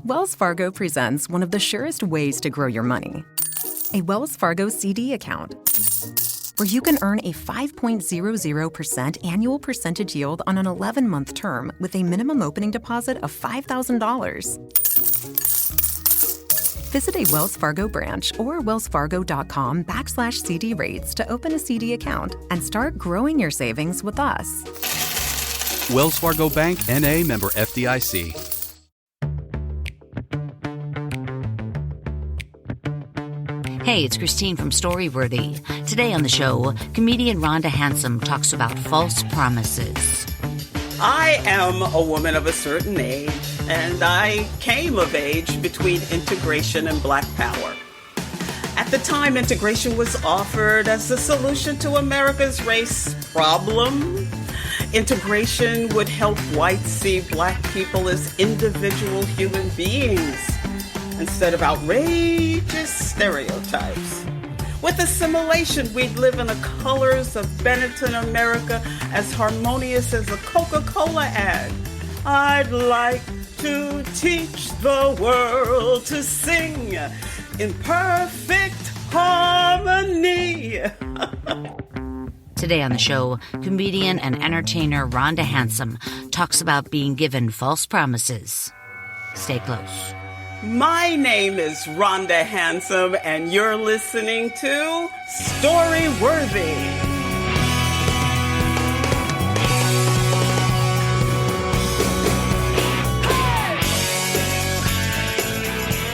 Wells Fargo presents one of the surest ways to grow your money. A Wells Fargo CD account, where you can earn a 5.00% annual percentage yield on an 11-month term with a minimum opening deposit of $5,000. Visit a Wells Fargo branch or wellsfargo.com/CD rates to open a CD account and start growing your savings with us. Wells Fargo Bank, N.A., member FDIC. Hey, it's Christine from Storyworthy. Today on the show, comedian Rhonda Hansome talks about false promises. I am a woman of a certain age, and I came of age between integration and Black power. At the time, integration was offered as the solution to America's race problem. Integration would help whites see Black people as individual human beings instead of outrageous stereotypes. With assimilation, we'd live in the colors of Benetton America, as harmonious as a Coca-Cola ad. I'd like to teach the world to sing in perfect harmony. Today on the show, comedian and entertainer Rhonda Hansome talks about being given false promises. Stay close. My name is Rhonda Hansome, and you're listening to Storyworthy.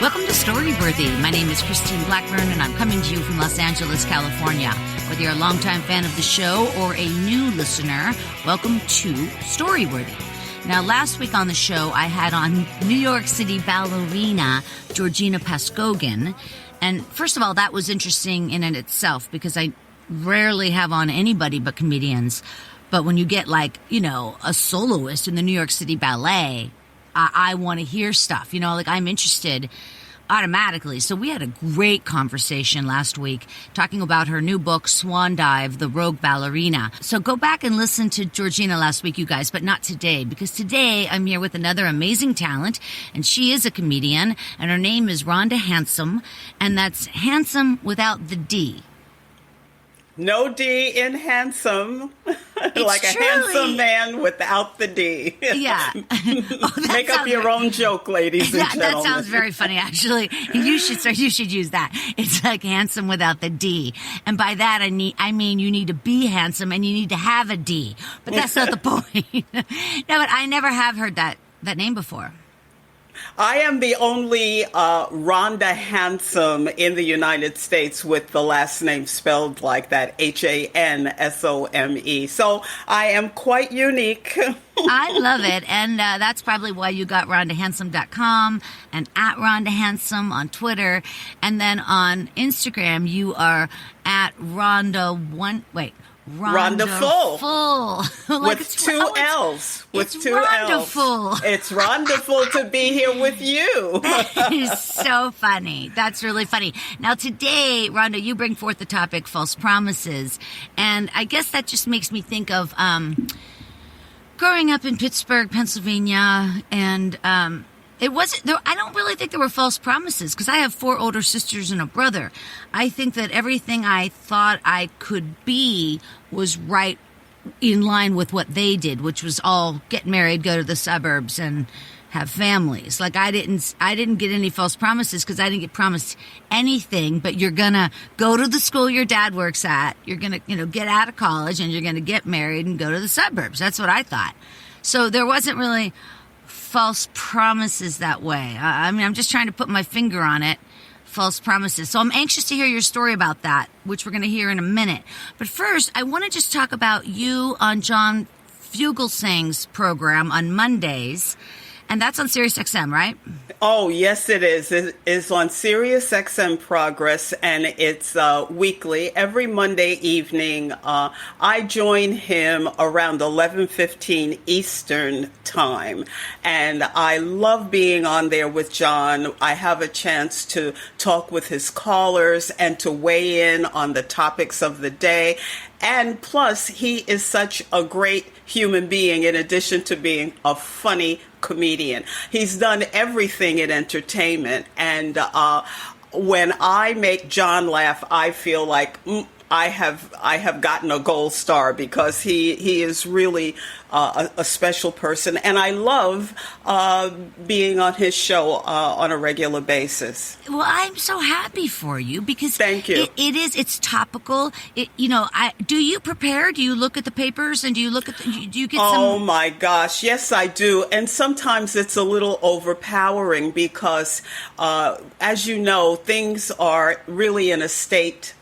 Welcome to Storyworthy. My name is Christine Blackburn, and I'm coming to you from Los Angeles, California. Whether you're a longtime fan of the show or a new listener, welcome to Storyworthy. Now, last week on the show, I had on New York City ballerina Georgina Paskogan. And first of all, that was interesting in and itself because I rarely have on anybody but comedians. But when you get like, a soloist in the New York City Ballet, I want to hear stuff, like I'm interested automatically. So we had a great conversation last week talking about her new book, Swan Dive, The Rogue Ballerina. So go back and listen to Georgina last week, you guys, but not today, because today I'm here with another amazing talent, and she is a comedian, and her name is Rhonda Hansome, and that's handsome without the D. No D in handsome. Like a truly handsome man without the D. Yeah. Make up your own joke, ladies and gentlemen. That sounds very funny, actually. You should use that. It's like handsome without the D. And by that, I mean you need to be handsome and you need to have a D. But that's not the point. No, but I never have heard that name before. I am the only Rhonda Hansome in the United States with the last name spelled like that, Hansome. So I am quite unique. I love it. And that's probably why you got RhondaHansome.com and at Rhonda Hansome on Twitter. And then on Instagram, you are at Rhonda Full. Like with two L's. With two L's. Full. It's wonderful to be here with you. That is so funny. That's really funny. Now today, Rhonda, you bring forth the topic false promises. And I guess that just makes me think of growing up in Pittsburgh, Pennsylvania, and it wasn't there. I don't really think there were false promises because I have 4 older sisters and a brother. I think that everything I thought I could be was right in line with what they did, which was all get married, go to the suburbs, and have families. Like I didn't get any false promises because I didn't get promised anything. But you're gonna go to the school your dad works at. You're gonna get out of college and you're gonna get married and go to the suburbs. That's what I thought. So there wasn't really false promises that way. I mean, I'm just trying to put my finger on it. False promises. So I'm anxious to hear your story about that, which we're going to hear in a minute. But first, I want to just talk about you on John Fugelsang's program on Mondays. And that's on SiriusXM, right? Oh, yes, it is. It is on SiriusXM Progress, and it's weekly. Every Monday evening, I join him around 11:15 Eastern Time. And I love being on there with John. I have a chance to talk with his callers and to weigh in on the topics of the day. And plus, he is such a great human being in addition to being a funny comedian. He's done everything in entertainment. And when I make John laugh, I feel like I have gotten a gold star, because he is really a special person, and I love being on his show on a regular basis. Well, I'm so happy for you, because thank you. It's topical. Do you prepare? Do you look at the papers, and do you get some? Oh my gosh, yes I do, and sometimes it's a little overpowering because, as you know, things are really in a state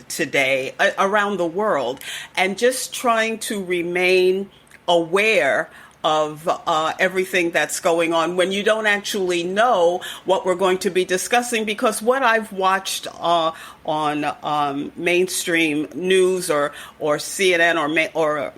today around the world, and just trying to remain aware of everything that's going on when you don't actually know what we're going to be discussing. Because what I've watched on mainstream news or CNN or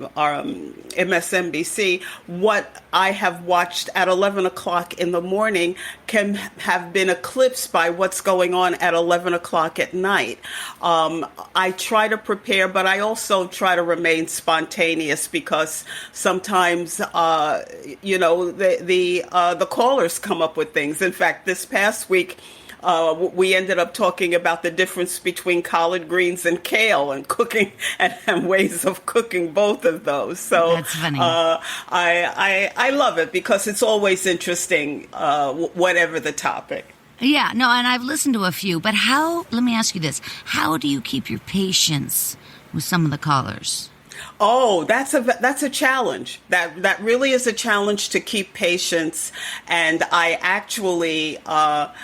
MSNBC, what I have watched at 11 o'clock in the morning can have been eclipsed by what's going on at 11 o'clock at night. I try to prepare, but I also try to remain spontaneous, because sometimes the callers come up with things. In fact, this past week, we ended up talking about the difference between collard greens and kale, and cooking and ways of cooking both of those. So that's funny. I love it, because it's always interesting, whatever the topic. Yeah, no, and I've listened to a few, but let me ask you this. How do you keep your patience with some of the callers? Oh, that's a challenge. That really is a challenge, to keep patience. And I actually have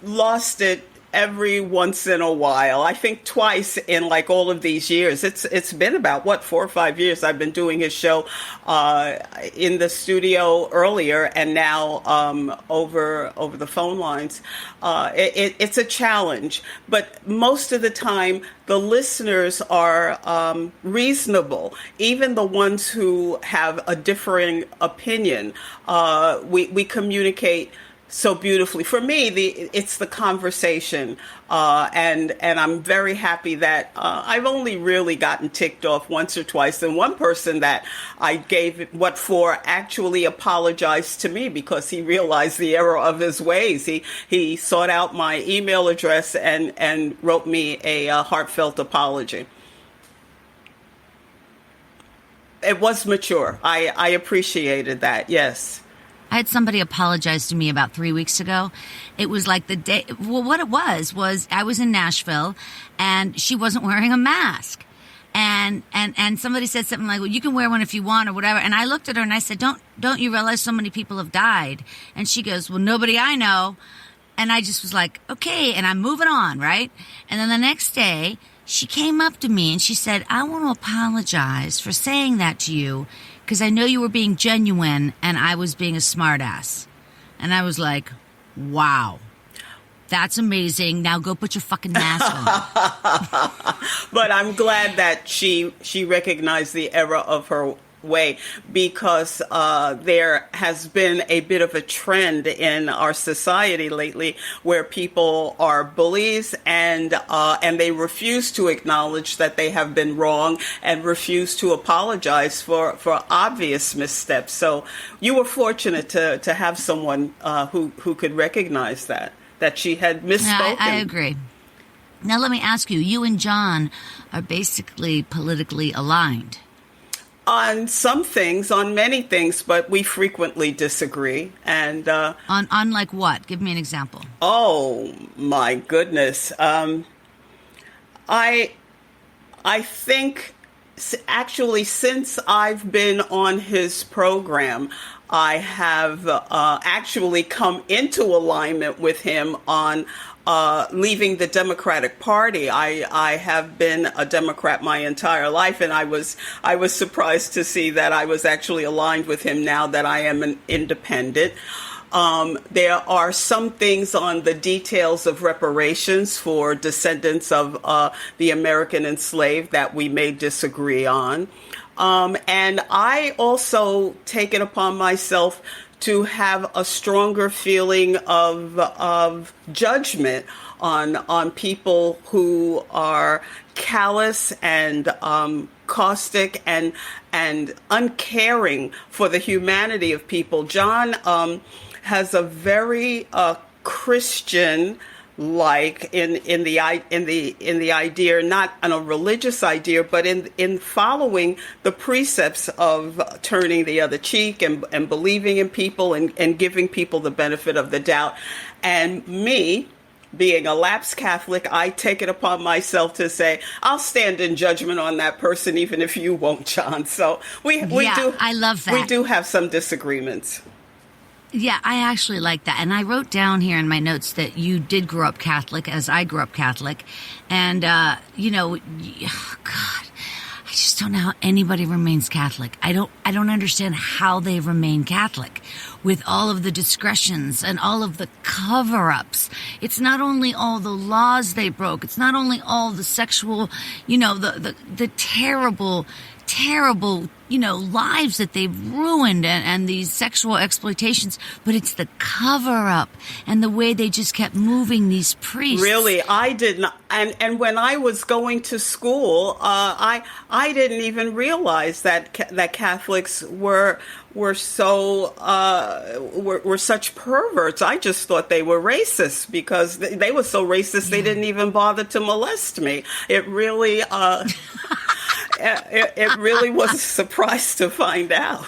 lost it every once in a while. I think twice in like all of these years. It's been about 4 or 5 years I've been doing his show in the studio earlier, and now over the phone lines. It's a challenge, but most of the time the listeners are reasonable. Even the ones who have a differing opinion, we communicate so beautifully. For me, it's the conversation, and I'm very happy that I've only really gotten ticked off once or twice. And one person that I gave what for actually apologized to me, because he realized the error of his ways. He sought out my email address and wrote me a heartfelt apology. It was mature. I appreciated that. Yes. I had somebody apologize to me about 3 weeks ago. It was like the day, well, what it was I was in Nashville, and she wasn't wearing a mask. And somebody said something like, well, you can wear one if you want, or whatever. And I looked at her and I said, don't you realize so many people have died? And she goes, well, nobody I know. And I just was like, okay. And I'm moving on, right? And then the next day, she came up to me and she said, I want to apologize for saying that to you, because I know you were being genuine and I was being a smartass. And I was like, wow, that's amazing. Now go put your fucking mask on. But I'm glad that she recognized the error of her way, because there has been a bit of a trend in our society lately where people are bullies, and they refuse to acknowledge that they have been wrong and refuse to apologize for obvious missteps. So you were fortunate to have someone who could recognize that she had misspoken. I agree. Now let me ask you, you and John are basically politically aligned. On some things, on many things, but we frequently disagree. And on like what? Give me an example. Oh my goodness! I think actually, since I've been on his program, I have actually come into alignment with him on leaving the Democratic Party. I have been a Democrat my entire life, and I was surprised to see that I was actually aligned with him now that I am an independent. There are some things on the details of reparations for descendants of the American enslaved that we may disagree on. And I also take it upon myself to have a stronger feeling of judgment on people who are callous and caustic and uncaring for the humanity of people. John has a very Christian in the idea, not on a religious idea, but in following the precepts of turning the other cheek and believing in people and giving people the benefit of the doubt. And me, being a lapsed Catholic, I take it upon myself to say, I'll stand in judgment on that person, even if you won't, John. So we do. I love that. We do have some disagreements. Yeah, I actually like that. And I wrote down here in my notes that you did grow up Catholic, as I grew up Catholic. And, God, I just don't know how anybody remains Catholic. I don't understand how they remain Catholic with all of the discretions and all of the cover-ups. It's not only all the laws they broke. It's not only all the sexual, the terrible, lives that they've ruined and these sexual exploitations, but it's the cover-up and the way they just kept moving these priests. Really, I did not. And when I was going to school, I didn't even realize that Catholics were such perverts. I just thought they were racist because they were so racist they didn't even bother to molest me. It really it really was a surprise to find out.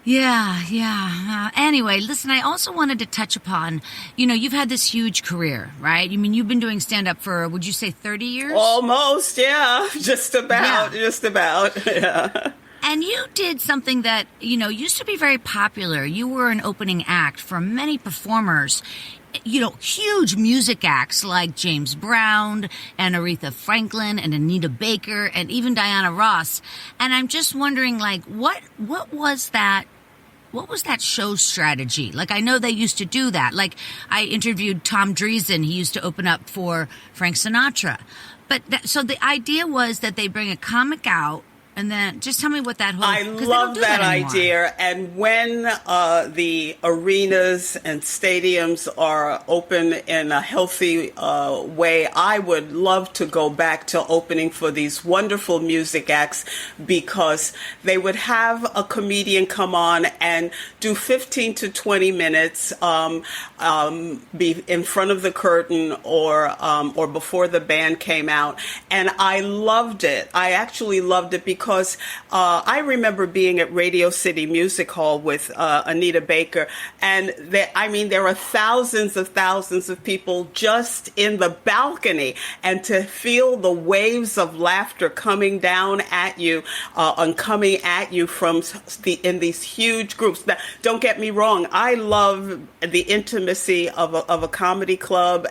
Yeah. Anyway, listen, I also wanted to touch upon, you've had this huge career, right? I mean, you've been doing stand-up for, would you say 30 years? Almost, yeah. Just about. Yeah. And you did something that, used to be very popular. You were an opening act for many performers. Huge music acts like James Brown and Aretha Franklin and Anita Baker and even Diana Ross. And I'm just wondering, what was that? What was that show strategy? I know they used to do that. I interviewed Tom Dreesen. He used to open up for Frank Sinatra. So the idea was that they bring a comic out. And then just tell me what that whole... I love that idea. And when the arenas and stadiums are open in a healthy way, I would love to go back to opening for these wonderful music acts because they would have a comedian come on and do 15 to 20 minutes, be in front of the curtain or before the band came out. And I loved it. I actually loved it because I remember being at Radio City Music Hall with Anita Baker, and there are thousands of people just in the balcony, and to feel the waves of laughter coming down at you and coming at you from in these huge groups. Now, don't get me wrong, I love the intimacy of a comedy club,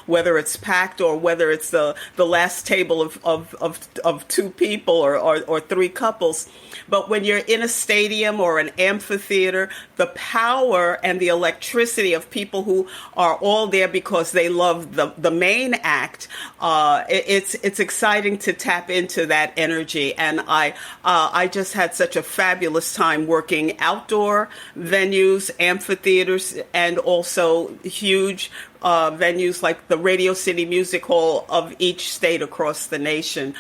whether it's packed or whether it's the last table of two people or three couples. But when you're in a stadium or an amphitheater, the power and the electricity of people who are all there because they love the main act, it's exciting to tap into that energy. And I just had such a fabulous time working outdoor venues, amphitheaters, and also huge venues like the Radio City Music Hall of each state across the nation.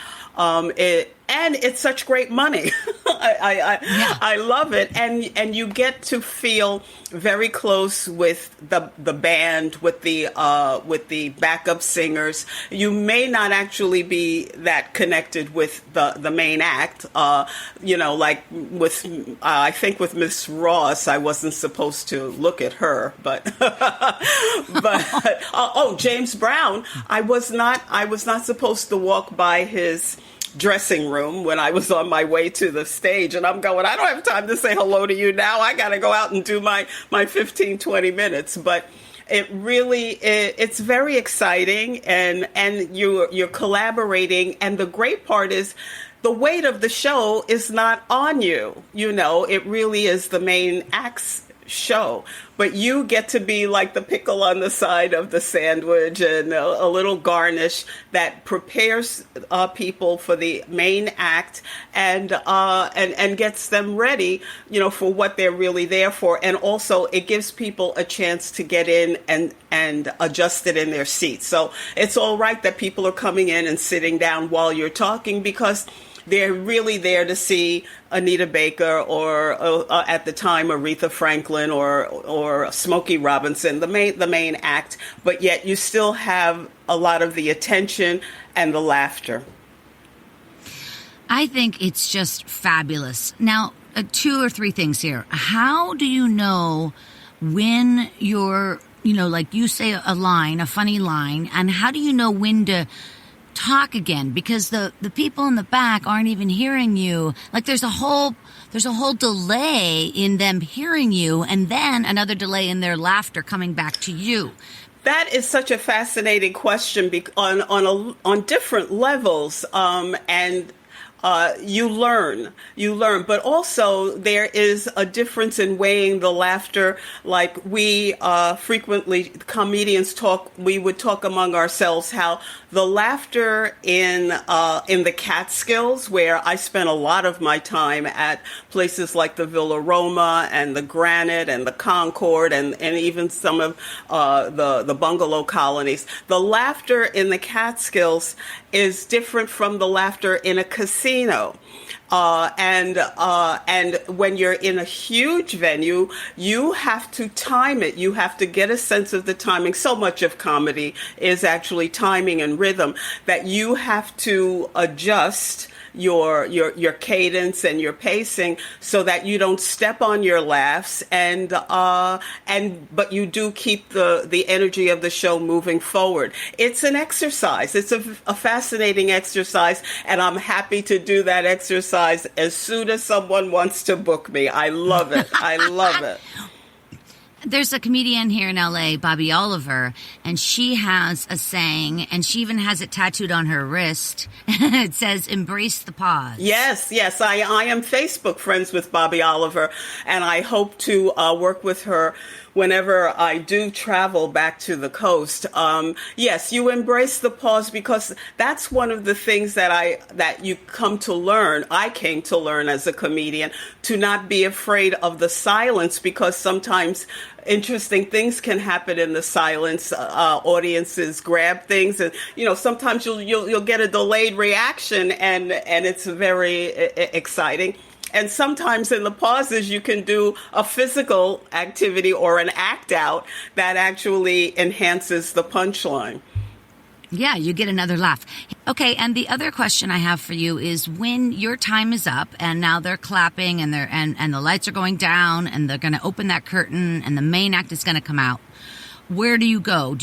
And it's such great money. I love it. And you get to feel very close with the band, with the backup singers. You may not actually be that connected with the main act. Like I think with Miss Ross, I wasn't supposed to look at her, but James Brown, I was not supposed to walk by his dressing room when I was on my way to the stage, and I'm going, I don't have time to say hello to you now. I got to go out and do my 15, 20 minutes. But it's very exciting, and you're collaborating. And the great part is the weight of the show is not on you. It really is the main act's show, but you get to be like the pickle on the side of the sandwich and a little garnish that prepares people for the main act and gets them ready, for what they're really there for. And also it gives people a chance to get in and adjust it in their seats. So it's all right that people are coming in and sitting down while you're talking, because they're really there to see Anita Baker or at the time Aretha Franklin or Smokey Robinson, the main act, but yet you still have a lot of the attention and the laughter. I think it's just fabulous. Now, 2 or 3 things here. How do you know when you're, like you say a funny line, and how do you know when to talk again? Because the people in the back aren't even hearing you. Like there's a whole delay in them hearing you, and then another delay in their laughter coming back to you. That is such a fascinating question on different levels, and you learn, but also there is a difference in weighing the laughter. Like we frequently, comedians we would talk among ourselves how the laughter in the Catskills, where I spent a lot of my time at places like the Villa Roma and the Granite and the Concord and even some of the bungalow colonies, the laughter in the Catskills is different from the laughter in a casino. And when you're in a huge venue, you have to time it. You have to get a sense of the timing. So much of comedy is actually timing and rhythm, that you have to adjust your cadence and your pacing so that you don't step on your laughs but you do keep the energy of the show moving forward. It's an exercise. It's a fascinating exercise, and I'm happy to do that exercise as soon as someone wants to book me. I love it. I love it. There's a comedian here in LA, Bobby Oliver, and she has a saying, and she even has it tattooed on her wrist. It says, "Embrace the pause." Yes. I am Facebook friends with Bobby Oliver, and I hope to work with her whenever I do travel back to the coast. Yes, you embrace the pause, because that's one of the things that you come to learn. I came to learn as a comedian, to not be afraid of the silence, because sometimes interesting things can happen in the silence. Audiences grab things, and sometimes you'll get a delayed reaction, and it's very exciting. And sometimes in the pauses, you can do a physical activity or an act out that actually enhances the punchline. Yeah, you get another laugh. Okay, and the other question I have for you is, when your time is up and now they're clapping and the lights are going down and they're going to open that curtain and the main act is going to come out, where do you go?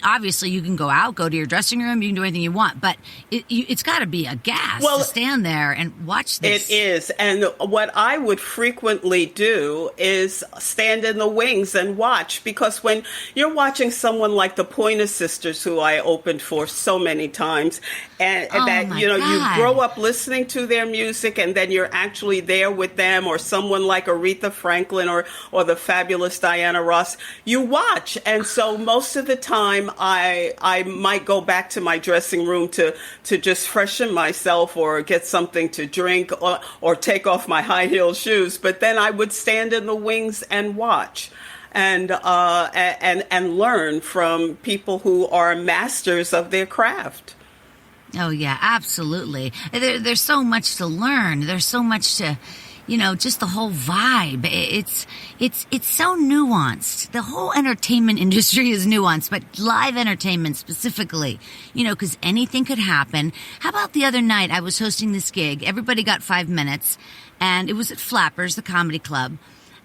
Obviously you can go out, go to your dressing room, you can do anything you want, but it's got to be a gas to stand there and watch this. It is. And what I would frequently do is stand in the wings and watch, because when you're watching someone like the Pointer Sisters, who I opened for so many times, and you grow up listening to their music, and then you're actually there with them, or someone like Aretha Franklin or the fabulous Diana Ross, you watch. And so most of the time I might go back to my dressing room to just freshen myself or get something to drink or take off my high heel shoes. But then I would stand in the wings and watch and learn from people who are masters of their craft. Oh, yeah, absolutely. There's so much to learn. There's so much to, just the whole vibe. It's so nuanced. The whole entertainment industry is nuanced, but live entertainment specifically, because anything could happen. How about the other night? I was hosting this gig. Everybody got 5 minutes, and it was at Flappers, the comedy club.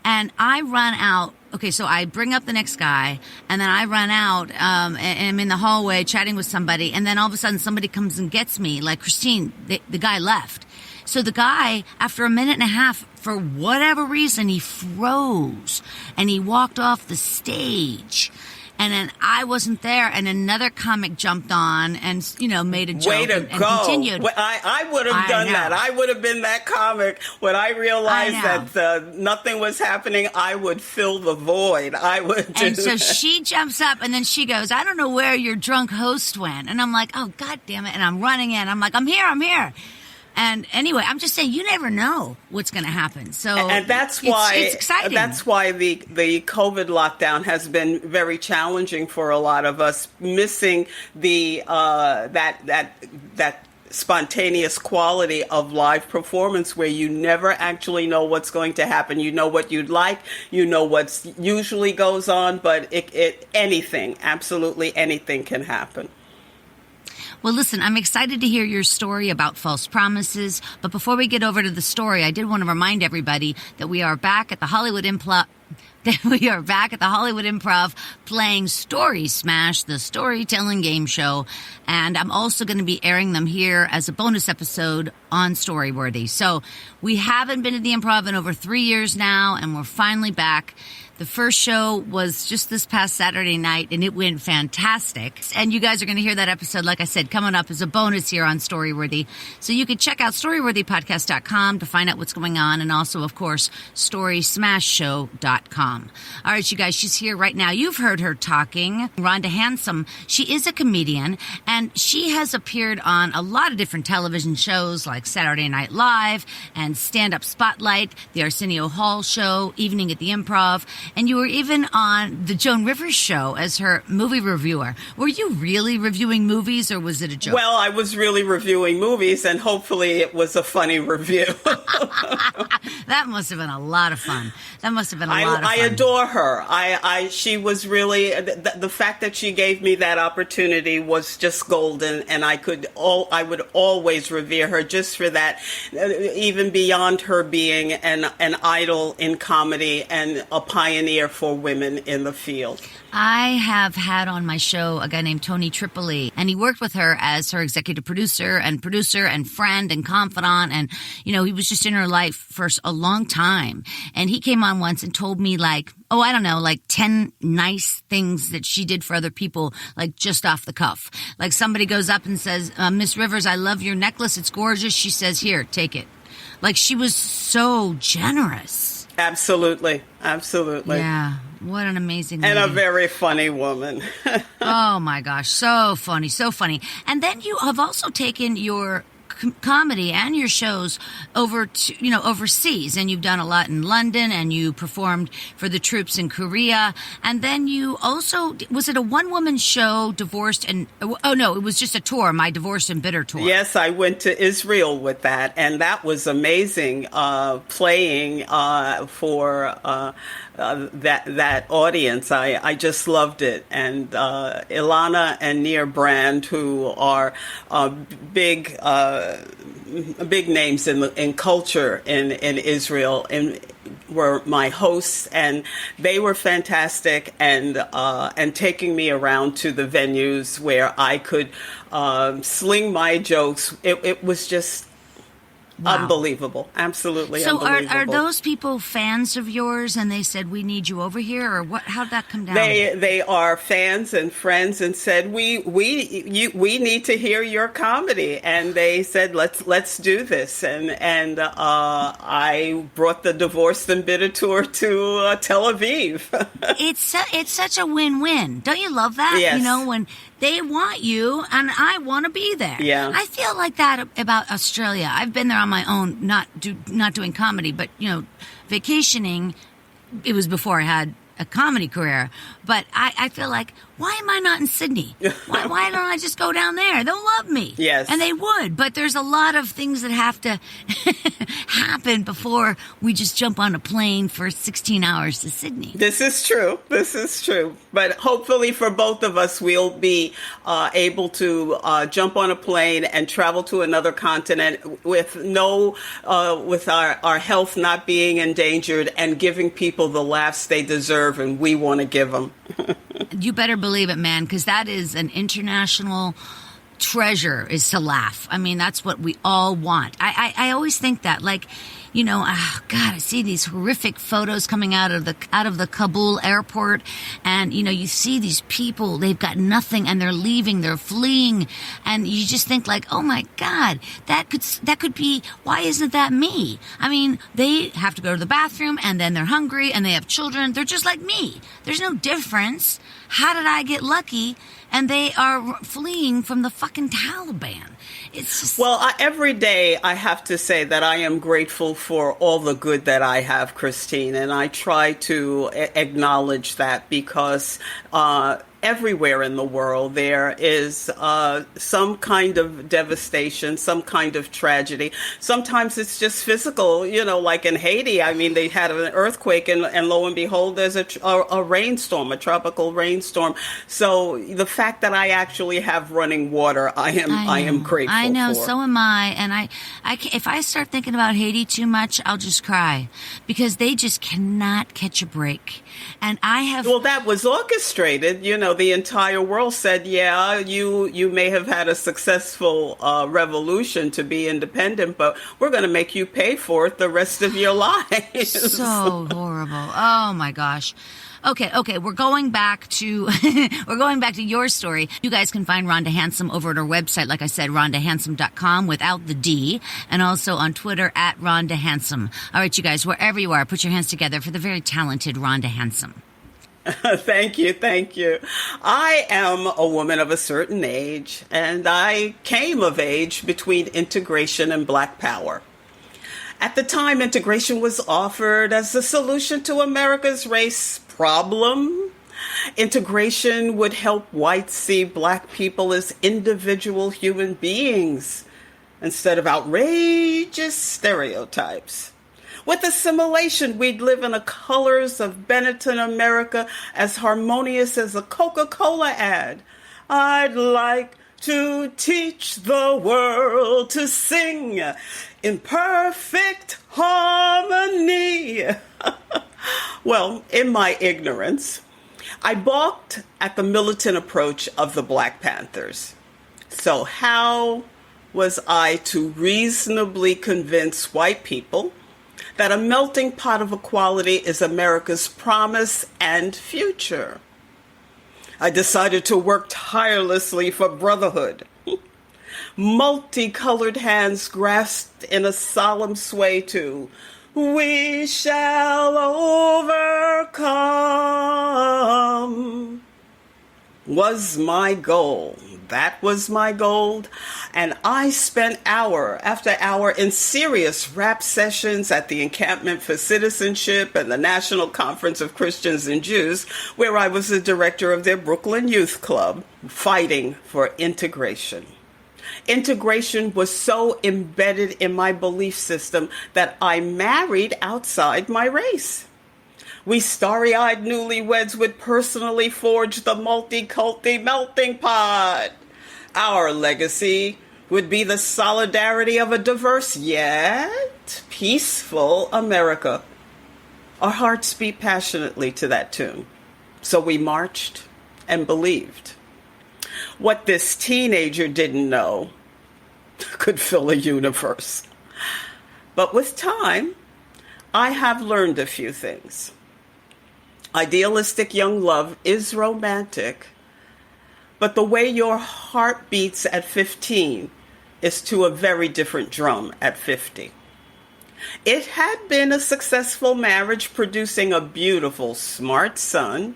And I run out. Okay, so I bring up the next guy, and then I run out, and I'm in the hallway chatting with somebody, and then all of a sudden somebody comes and gets me, like, Christine, the guy left. So the guy, after a minute and a half, for whatever reason, he froze, and he walked off the stage. And then I wasn't there, and another comic jumped on and, made a joke. Way to and go. continued. Well, I would have done that. I would have been that comic. When I realized that nothing was happening, I would fill the void. I would do And so that. she jumps up, and then she goes, I don't know where your drunk host went. And I'm like, oh, God damn it. And I'm running in. I'm like, I'm here. And anyway, I'm just saying, you never know what's going to happen. So and that's why it's exciting. That's why the COVID lockdown has been very challenging for a lot of us, missing the that spontaneous quality of live performance where you never actually know what's going to happen. You know what you'd like, you know what's usually goes on, but absolutely anything can happen. Well, listen, I'm excited to hear your story about false promises. But before we get over to the story, I did want to remind everybody that we are back at the Hollywood Improv. Playing Story Smash, the storytelling game show. And I'm also going to be airing them here as a bonus episode on Storyworthy. So we haven't been to the Improv in over 3 years now, and we're finally back. The first show was just this past Saturday night, and it went fantastic. And you guys are going to hear that episode, like I said, coming up as a bonus here on Storyworthy. So you can check out StoryworthyPodcast.com to find out what's going on, and also, of course, StorySmashShow.com. All right, you guys, she's here right now. You've heard her talking. Rhonda Hansome. She is a comedian, and she has appeared on a lot of different television shows like Saturday Night Live and Stand Up Spotlight, The Arsenio Hall Show, Evening at the Improv. And you were even on the Joan Rivers show as her movie reviewer. Were you really reviewing movies, or was it a joke? Well, I was really reviewing movies, and hopefully it was a funny review. That must have been a lot of fun. I adore her. She was really, the fact that she gave me that opportunity was just golden, and I would always revere her just for that, even beyond her being an idol in comedy and a pioneer for women in the field. I have had on my show a guy named Tony Tripoli, and he worked with her as her executive producer and friend and confidant. And, he was just in her life for a long time. And he came on once and told me 10 nice things that she did for other people, like just off the cuff. Like somebody goes up and says, Miss Rivers, I love your necklace. It's gorgeous. She says, here, take it. Like she was so generous. Absolutely. Yeah. What an amazing lady. And a very funny woman. Oh, my gosh. So funny. And then you have also taken your comedy and your shows over to, overseas. And you've done a lot in London, and you performed for the troops in Korea. And then you also, was it a one-woman show, Divorced and, oh no, it was just a tour, My Divorced and Bitter tour. Yes, I went to Israel with that, and that was amazing, playing for that audience. I just loved it. And Ilana and Nir Brand, who are big names in culture in Israel, and were my hosts, and they were fantastic, and taking me around to the venues where I could sling my jokes. It was just wow. Unbelievable. Absolutely unbelievable. So are those people fans of yours, and they said, we need you over here, or what? How'd that come down? They are fans and friends, and said, we need to hear your comedy. And they said, let's do this. And I brought the Divorced and Bitter tour to Tel Aviv. It's such a win-win. Don't you love that? Yes. When they want you, and I want to be there. Yeah. I feel like that about Australia. I've been there on my own, not doing comedy, but, vacationing. It was before I had a comedy career. But I feel like, why am I not in Sydney? Why don't I just go down there? They'll love me. Yes. And they would. But there's a lot of things that have to happen before we just jump on a plane for 16 hours to Sydney. This is true. But hopefully for both of us, we'll be able to jump on a plane and travel to another continent with with our health not being endangered, and giving people the laughs they deserve, and we want to give them. You better believe it, man, because that is an international treasure, is to laugh. I mean, that's what we all want. I always think that, like, God, I see these horrific photos coming out of the Kabul airport, and you see these people, they've got nothing, and they're leaving, they're fleeing, and you just think like, oh my God, that could be. Why isn't that me? I mean, they have to go to the bathroom, and then they're hungry, and they have children. They're just like me. There's no difference. How did I get lucky? And they are fleeing from the fucking Taliban. It's just... Well, every day I have to say that I am grateful for all the good that I have, Christine, and I try to acknowledge that because everywhere in the world there is some kind of devastation, some kind of tragedy. Sometimes it's just physical, like in Haiti. I mean, they had an earthquake and lo and behold, there's a rainstorm, a tropical rainstorm. So the fact that I actually have running water, I am grateful I know, for. so am I. And if I start thinking about Haiti too much, I'll just cry because they just cannot catch a break. And well, that was orchestrated. The entire world said, yeah, you may have had a successful revolution to be independent, but we're going to make you pay for it the rest of your life. So horrible. Oh my gosh. Okay, we're going back to your story. You guys can find Rhonda Hansome over at her website, like I said, rhondahansome.com without the D, and also on Twitter at Rhonda Hansome. All right, you guys, wherever you are, put your hands together for the very talented Rhonda Hansome. Thank you. I am a woman of a certain age, and I came of age between integration and Black power. At the time, integration was offered as a solution to America's race problem. Integration would help whites see Black people as individual human beings instead of outrageous stereotypes. With assimilation, we'd live in the colors of Benetton America, as harmonious as a Coca-Cola ad. I'd like to teach the world to sing in perfect harmony. Well, in my ignorance, I balked at the militant approach of the Black Panthers. So how was I to reasonably convince white people that a melting pot of equality is America's promise and future? I decided to work tirelessly for brotherhood. Multicolored hands grasped in a solemn sway to "We shall overcome" was my goal. That was my goal. And I spent hour after hour in serious rap sessions at the Encampment for Citizenship and the National Conference of Christians and Jews, where I was the director of their Brooklyn Youth Club, fighting for integration. Integration was so embedded in my belief system that I married outside my race. We starry-eyed newlyweds would personally forge the multi-culti melting pot. Our legacy would be the solidarity of a diverse yet peaceful America. Our hearts beat passionately to that tune. So we marched and believed. What this teenager didn't know could fill a universe. But with time, I have learned a few things. Idealistic young love is romantic, but the way your heart beats at 15 is to a very different drum at 50. It had been a successful marriage producing a beautiful, smart son,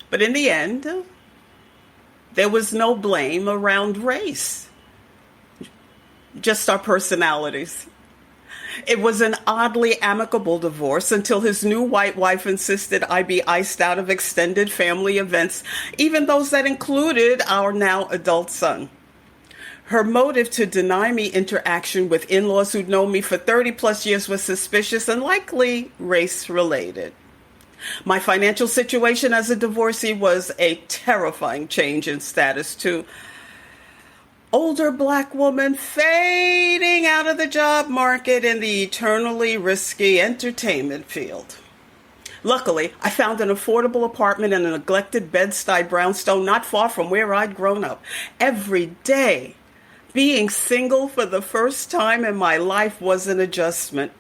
but in the end, there was no blame around race, just our personalities. It was an oddly amicable divorce until his new white wife insisted I be iced out of extended family events, even those that included our now adult son. Her motive to deny me interaction with in-laws who'd known me for 30 plus years was suspicious and likely race-related. My financial situation as a divorcee was a terrifying change in status to older Black woman fading out of the job market in the eternally risky entertainment field. Luckily, I found an affordable apartment in a neglected Bed-Stuy brownstone not far from where I'd grown up. Every day, Being single for the first time in my life was an adjustment.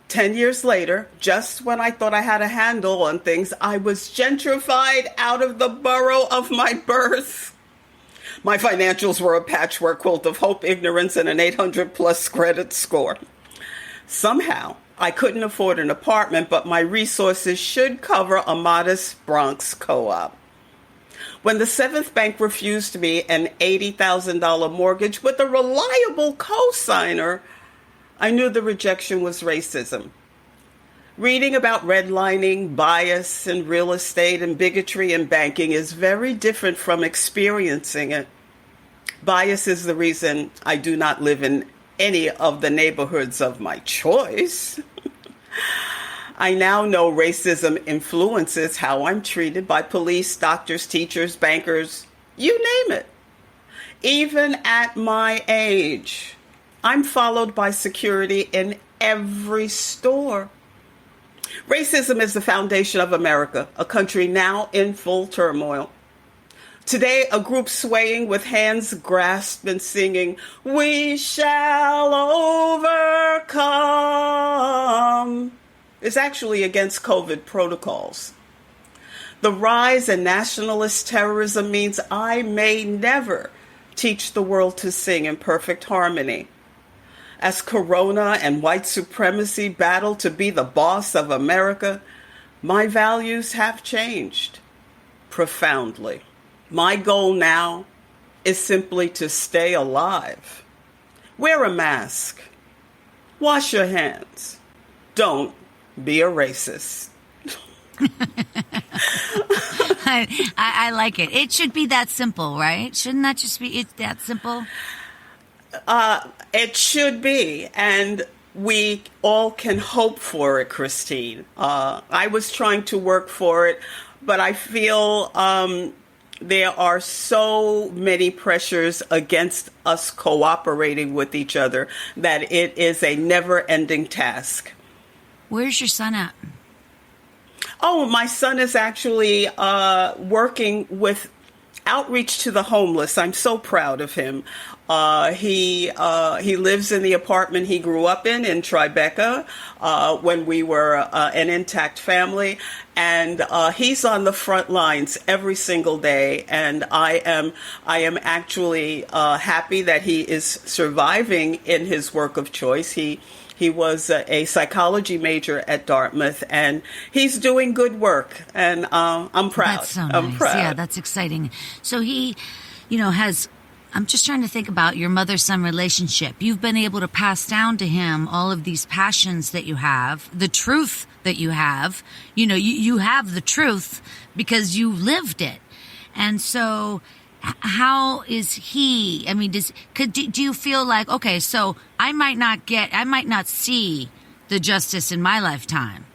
10 years later, just when I thought I had a handle on things, I was gentrified out of the borough of my birth. My financials were a patchwork quilt of hope, ignorance, and an 800-plus credit score. Somehow, I couldn't afford an apartment, but my resources should cover a modest Bronx co-op. When the Seventh Bank refused me an $80,000 mortgage with a reliable co-signer, I knew the rejection was racism. Reading about redlining, bias in real estate, and bigotry in banking is very different from experiencing it. Bias is the reason I do not live in any of the neighborhoods of my choice. I now know racism influences how I'm treated by police, doctors, teachers, bankers, you name it. Even at my age, I'm followed by security in every store. Racism is the foundation of America, a country now in full turmoil. Today, a group swaying with hands grasped and singing, "We shall overcome," is actually against COVID protocols. The rise in nationalist terrorism means I may never teach the world to sing in perfect harmony. As Corona and white supremacy battle to be the boss of America, my values have changed profoundly. My goal now is simply to stay alive. Wear a mask. Wash your hands. Don't be a racist. I like it. It should be that simple, right? Shouldn't that just be that simple? It should be, and we all can hope for it, Christine. I was trying to work for it, but I feel there are so many pressures against us cooperating with each other that it is a never-ending task. Where's your son at? Oh, my son is actually working with outreach to the homeless. I'm so proud of him. He lives in the apartment he grew up in Tribeca when we were an intact family, and he's on the front lines every single day. And I am actually happy that he is surviving in his work of choice. He was a psychology major at Dartmouth, and he's doing good work, and I'm proud. That's so nice. I'm proud. Yeah, that's exciting. So he, has, I'm just trying to think about your mother-son relationship. You've been able to pass down to him all of these passions that you have, the truth that you have. You have the truth because you lived it. And so how is he? I mean, do you feel like, okay, so I might not see the justice in my lifetime,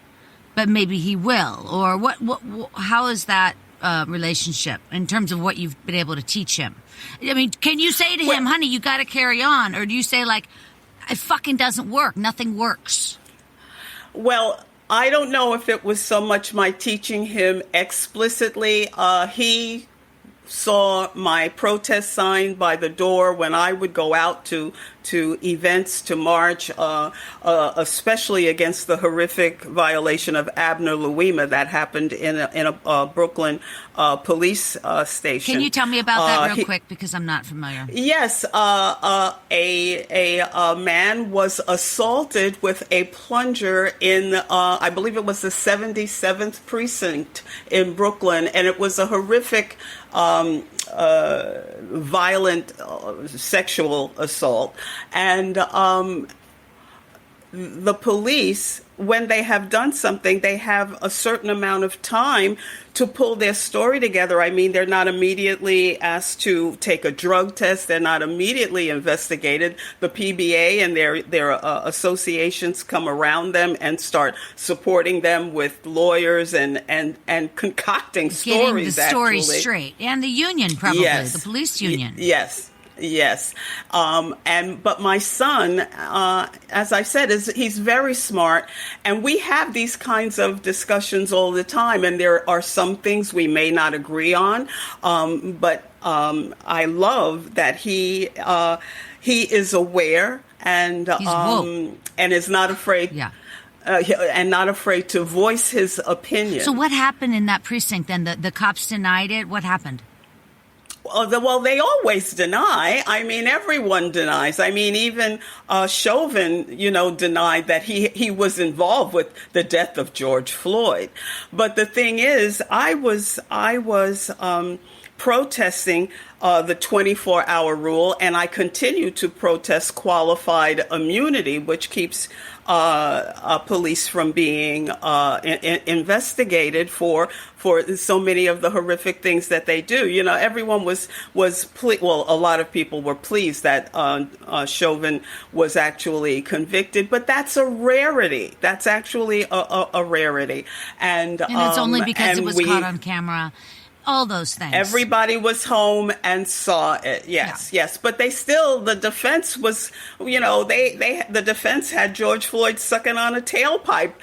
but maybe he will, or how is that relationship in terms of what you've been able to teach him? I mean, can you say to him, honey, you got to carry on, or do you say like, it fucking doesn't work, nothing works? Well, I don't know if it was so much my teaching him explicitly. He saw my protest sign by the door when I would go out to events to march, especially against the horrific violation of Abner Louie that happened in a Brooklyn police station. Can you tell me about that real quick, because I'm not familiar? Yes, a man was assaulted with a plunger in, I believe it was the 77th precinct in Brooklyn, and it was a horrific violent sexual assault. And the police, when they have done something, they have a certain amount of time to pull their story together. I mean, they're not immediately asked to take a drug test. They're not immediately investigated. The PBA and their associations come around them and start supporting them with lawyers and concocting stories. Getting the story straight. And the union, probably, yes. The police union. Yes. Yes. But my son, as I said, he's very smart, and we have these kinds of discussions all the time, and there are some things we may not agree on, but I love that he is aware and is not afraid. Yeah. And not afraid to voice his opinion. So what happened in that precinct then? The cops denied it? What happened? Well, they always deny. I mean, everyone denies. I mean, even Chauvin, denied that he was involved with the death of George Floyd. But the thing is, I was protesting the 24-hour rule, and I continue to protest qualified immunity, which keeps police from being investigated for so many of the horrific things that they do. Everyone was a lot of people were pleased that Chauvin was actually convicted, but that's a rarity. That's actually a rarity, and it's only because it was caught on camera. All those things. Everybody was home and saw it. Yes. But the defense was, the defense had George Floyd sucking on a tailpipe,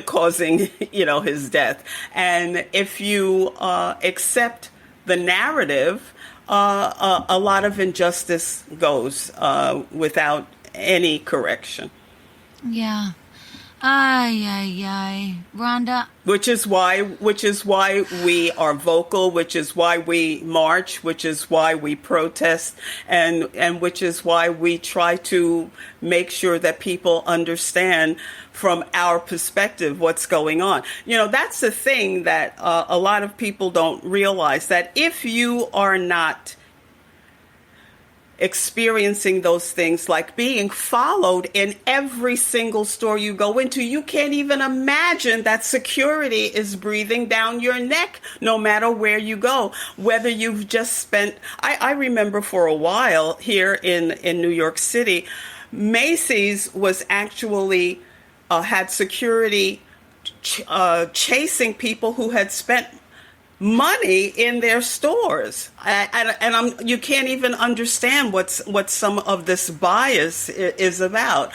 causing, his death. And if you accept the narrative, a lot of injustice goes without any correction. Yeah. Ay. Rhonda. Which is why we are vocal, which is why we march, which is why we protest, and which is why we try to make sure that people understand from our perspective what's going on. That's the thing that a lot of people don't realize, that if you are not experiencing those things, like being followed in every single store you go into, you can't even imagine that security is breathing down your neck no matter where you go. Whether you've just spent, I remember for a while here in New York City, Macy's was actually had security chasing people who had spent money in their stores, and you can't even understand what some of this bias is about.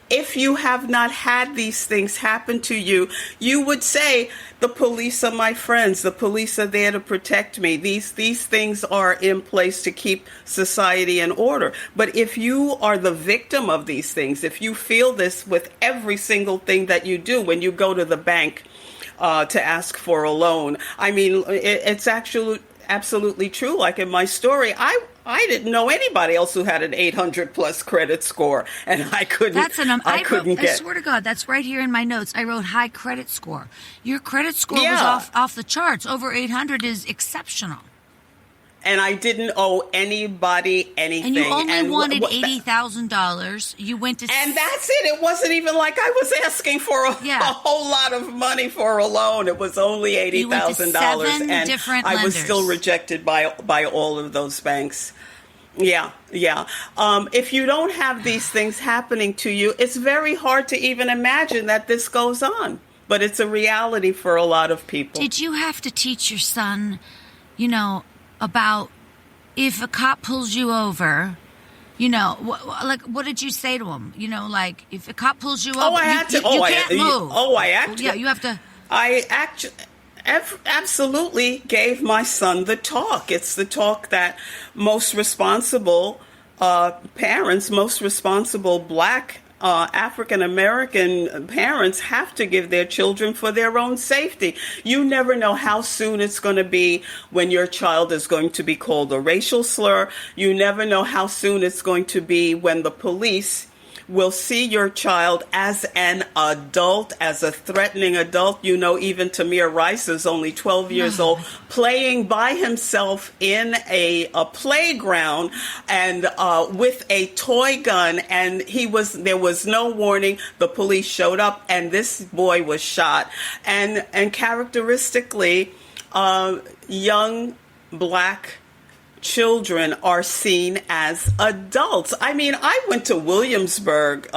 If you have not had these things happen to you, you would say, the police are my friends. The police are there to protect me. These things are in place to keep society in order. But if you are the victim of these things, if you feel this with every single thing that you do, when you go to the bank to ask for a loan. I mean, it's actually absolutely true. Like in my story, I didn't know anybody else who had an 800 plus credit score, and I couldn't. I swear to God, that's right here in my notes. I wrote high credit score. Your credit score was off the charts. Over 800 is exceptional. And I didn't owe anybody anything. And you only wanted $80,000. You went to... And that's it. It wasn't even like I was asking for a whole lot of money for a loan. It was only $80,000. And different I lenders. was still rejected by all of those banks. Yeah. If you don't have these things happening to you, it's very hard to even imagine that this goes on. But it's a reality for a lot of people. Did you have to teach your son, about if a cop pulls you over, what did you say to him? If a cop pulls you over, you can't move. Yeah, you have to. I absolutely gave my son the talk. It's the talk that most responsible parents, most responsible Black African-American parents have to give their children for their own safety. You never know how soon it's going to be when your child is going to be called a racial slur. You never know how soon it's going to be when the police will see your child as an adult, as a threatening adult. Even Tamir Rice is only 12 years old, playing by himself in a playground and with a toy gun. And there was no warning. The police showed up and this boy was shot. And characteristically, young Black children are seen as adults. I mean, I went to Williamsburg,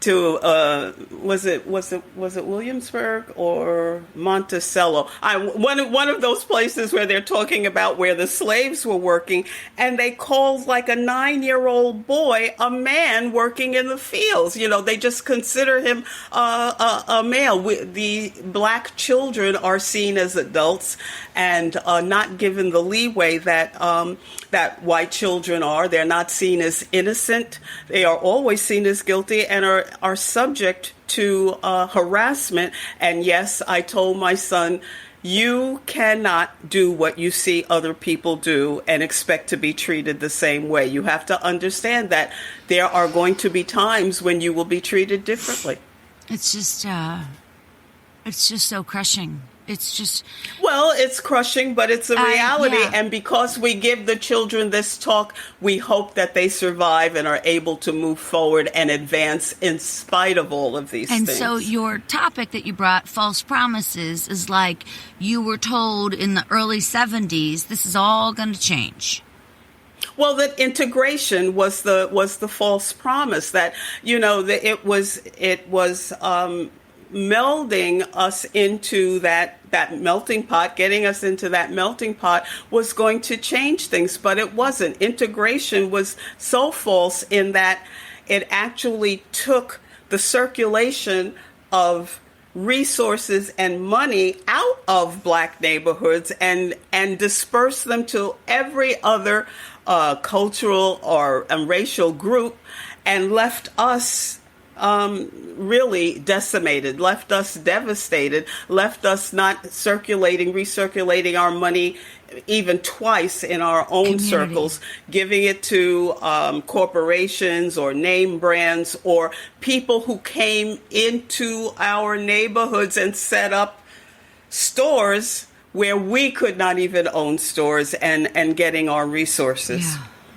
to was it Williamsburg or Monticello? One of those places where they're talking about where the slaves were working, and they called like a 9-year-old boy a man working in the fields. You know, they just consider him a male. The black children are seen as adults and not given the leeway that that white children are. They're not seen as innocent. They are always seen as guilty and are subject to harassment. And yes, I told my son, you cannot do what you see other people do and expect to be treated the same way. You have to understand that there are going to be times when you will be treated differently. It's just so crushing. It's just... Well, it's crushing, but it's a reality. Yeah. And because we give the children this talk, we hope that they survive and are able to move forward and advance in spite of all of these things. And so your topic that you brought, false promises, is like you were told in the early 70s, this is all going to change. Well, that integration was the false promise that, you know, that it was melding us into that melting pot, getting us into that melting pot was going to change things, but it wasn't. Integration was so false in that it actually took the circulation of resources and money out of black neighborhoods and dispersed them to every other cultural or racial group and left us really decimated, left us devastated, left us not recirculating our money even twice in our own circles, giving it to corporations or name brands or people who came into our neighborhoods and set up stores where we could not even own stores and getting our resources.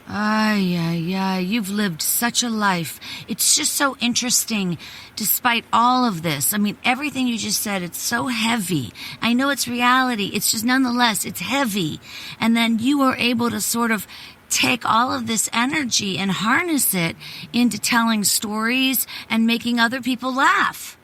Yeah. You've lived such a life. It's just so interesting, despite all of this. I mean, everything you just said, it's so heavy. I know it's reality. It's just nonetheless, it's heavy. And then you were able to sort of take all of this energy and harness it into telling stories and making other people laugh.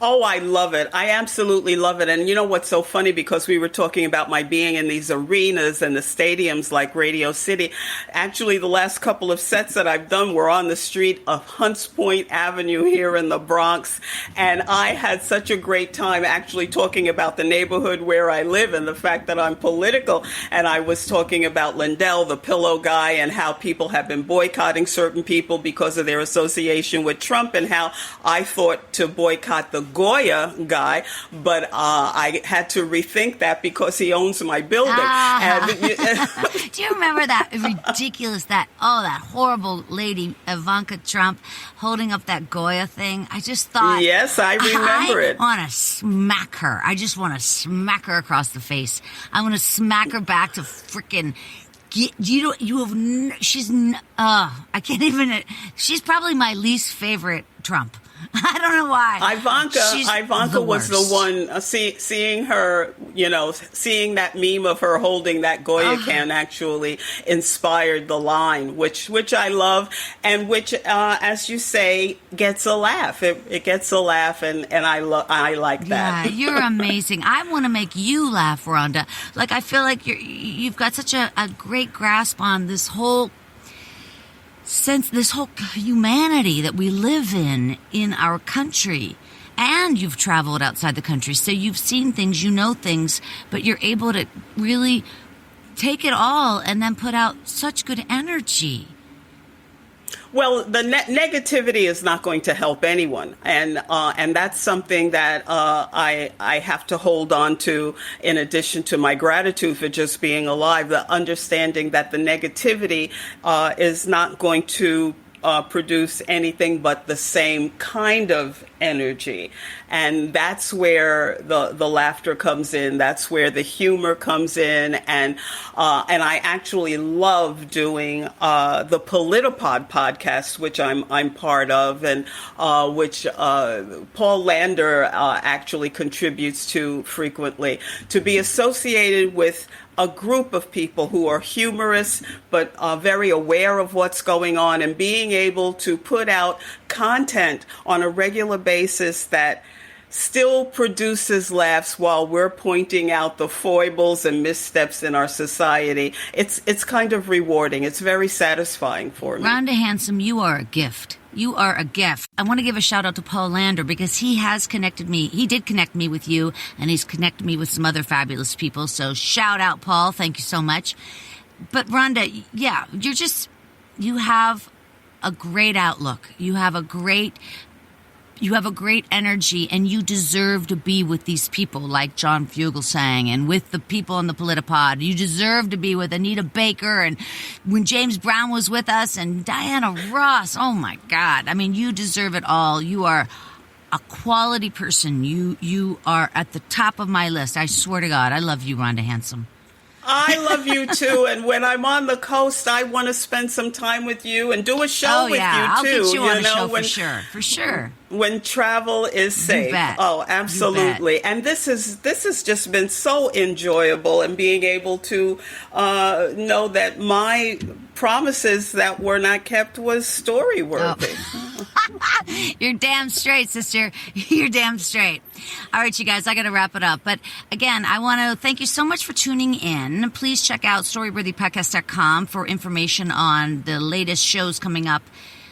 Oh, I love it. I absolutely love it. And you know what's so funny, because we were talking about my being in these arenas and the stadiums like Radio City. Actually, the last couple of sets that I've done were on the street of Hunts Point Avenue here in the Bronx. And I had such a great time actually talking about the neighborhood where I live and the fact that I'm political. And I was talking about Lindell, the pillow guy, and how people have been boycotting certain people because of their association with Trump, and how I thought to boycott the Goya guy, but I had to rethink that because he owns my building. Do you remember that ridiculous, that horrible lady, Ivanka Trump, holding up that Goya thing? I just thought... Yes, I remember it. I want to smack her. I just want to smack her across the face. I want to smack her back to freaking... I can't even... She's probably my least favorite Trump. I don't know why. Ivanka was the one, seeing her, you know, seeing that meme of her holding that Goya can actually inspired the line, which I love, and which, as you say, gets a laugh. It gets a laugh, and I like that. Yeah, you're amazing. I want to make you laugh, Rhonda. Like, I feel like you've got such a great grasp on this whole sense, this whole humanity that we live in our country. And you've traveled outside the country, so you've seen things, you know things, but you're able to really take it all and then put out such good energy. Well, the negativity is not going to help anyone, and that's something that I have to hold on to. In addition to my gratitude for just being alive, the understanding that the negativity is not going to produce anything but the same kind of energy. And that's where the laughter comes in. That's where the humor comes in. And I actually love doing the Politipod podcast, which I'm part of, and which Paul Lander actually contributes to frequently. To be associated with a group of people who are humorous but very aware of what's going on, and being able to put out content on a regular basis that still produces laughs while we're pointing out the foibles and missteps in our society. It's kind of rewarding. It's very satisfying for me. Rhonda Hansome, you are a gift. You are a gift. I want to give a shout out to Paul Lander because he has connected me. He did connect me with you, and he's connected me with some other fabulous people. So shout out, Paul. Thank you so much. But Rhonda, yeah, you have a great outlook. You have a great energy, and you deserve to be with these people like John Fugelsang and with the people in the Politipod. You deserve to be with Anita Baker, and when James Brown was with us, and Diana Ross. Oh, my God. I mean, you deserve it all. You are a quality person. You are at the top of my list. I swear to God, I love you, Rhonda Hansome. I love you too, and when I'm on the coast, I want to spend some time with you and do a show with you too. I'll get you on a show for sure. When travel is safe. You bet. Oh, absolutely. And this has just been so enjoyable, and being able to know that my promises that were not kept was story worthy. Oh. You're damn straight, sister. You're damn straight. All right, you guys, I got to wrap it up. But again, I want to thank you so much for tuning in. Please check out storyworthypodcast.com for information on the latest shows coming up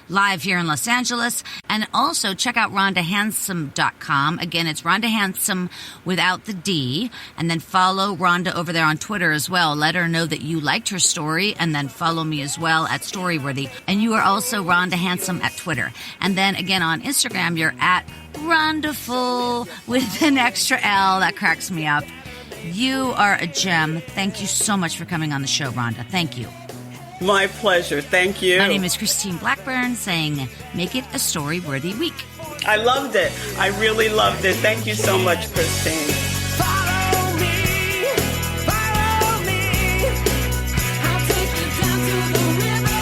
live here in Los Angeles. And also check out RhondaHansome.com. Again, it's Rhonda Hansome without the D. And then follow Rhonda over there on Twitter as well. Let her know that you liked her story. And then follow me as well at Storyworthy. And you are also Rhonda Hansome at Twitter. And then again on Instagram, you're at Rhondaful with an extra L. That cracks me up. You are a gem. Thank you so much for coming on the show, Rhonda. Thank you. My pleasure. Thank you. My name is Christine Blackburn, saying, make it a story-worthy week. I loved it. I really loved it. Thank you so much, Christine. Follow me, I'll take you down to the river.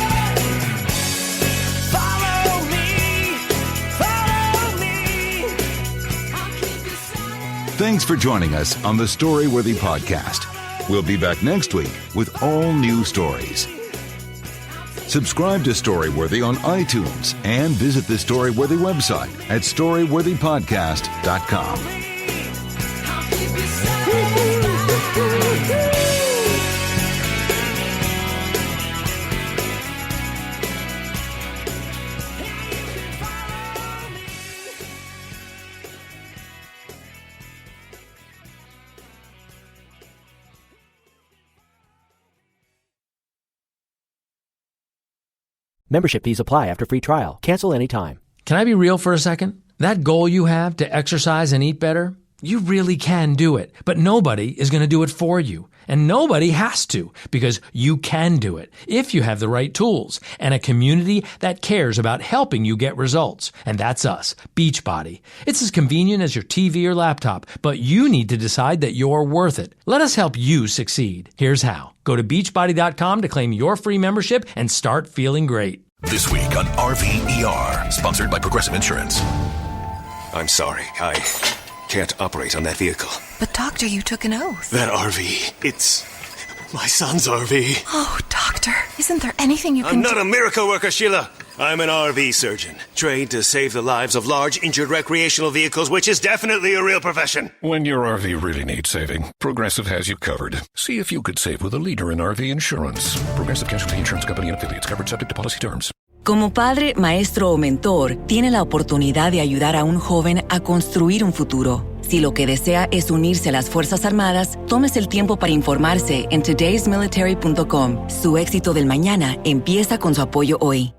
Follow me, I'll keep you silent. Thanks for joining us on the Storyworthy Podcast. We'll be back next week with all new stories. Subscribe to Storyworthy on iTunes and visit the Storyworthy website at storyworthypodcast.com. I'll keep you satisfied. Membership fees apply after free trial. Cancel anytime. Can I be real for a second? That goal you have to exercise and eat better, you really can do it. But nobody is going to do it for you. And nobody has to, because you can do it if you have the right tools and a community that cares about helping you get results. And that's us, Beachbody. It's as convenient as your TV or laptop, but you need to decide that you're worth it. Let us help you succeed. Here's how. Go to beachbody.com to claim your free membership and start feeling great. This week on RVER, sponsored by Progressive Insurance. I'm sorry, I can't operate on that vehicle. But doctor, you took an oath. That RV, it's my son's RV. Oh, doctor, isn't there anything you can I'm do? not a miracle worker, Sheila. I'm an RV surgeon, trained to save the lives of large, injured recreational vehicles, which is definitely a real profession. When your RV really needs saving, Progressive has you covered. See if you could save with a leader in RV insurance. Progressive Casualty Insurance Company and affiliates, covered subject to policy terms. Como padre, maestro o mentor, tiene la oportunidad de ayudar a un joven a construir un futuro. Si lo que desea es unirse a las Fuerzas Armadas, tómese el tiempo para informarse en todaysmilitary.com. Su éxito del mañana empieza con su apoyo hoy.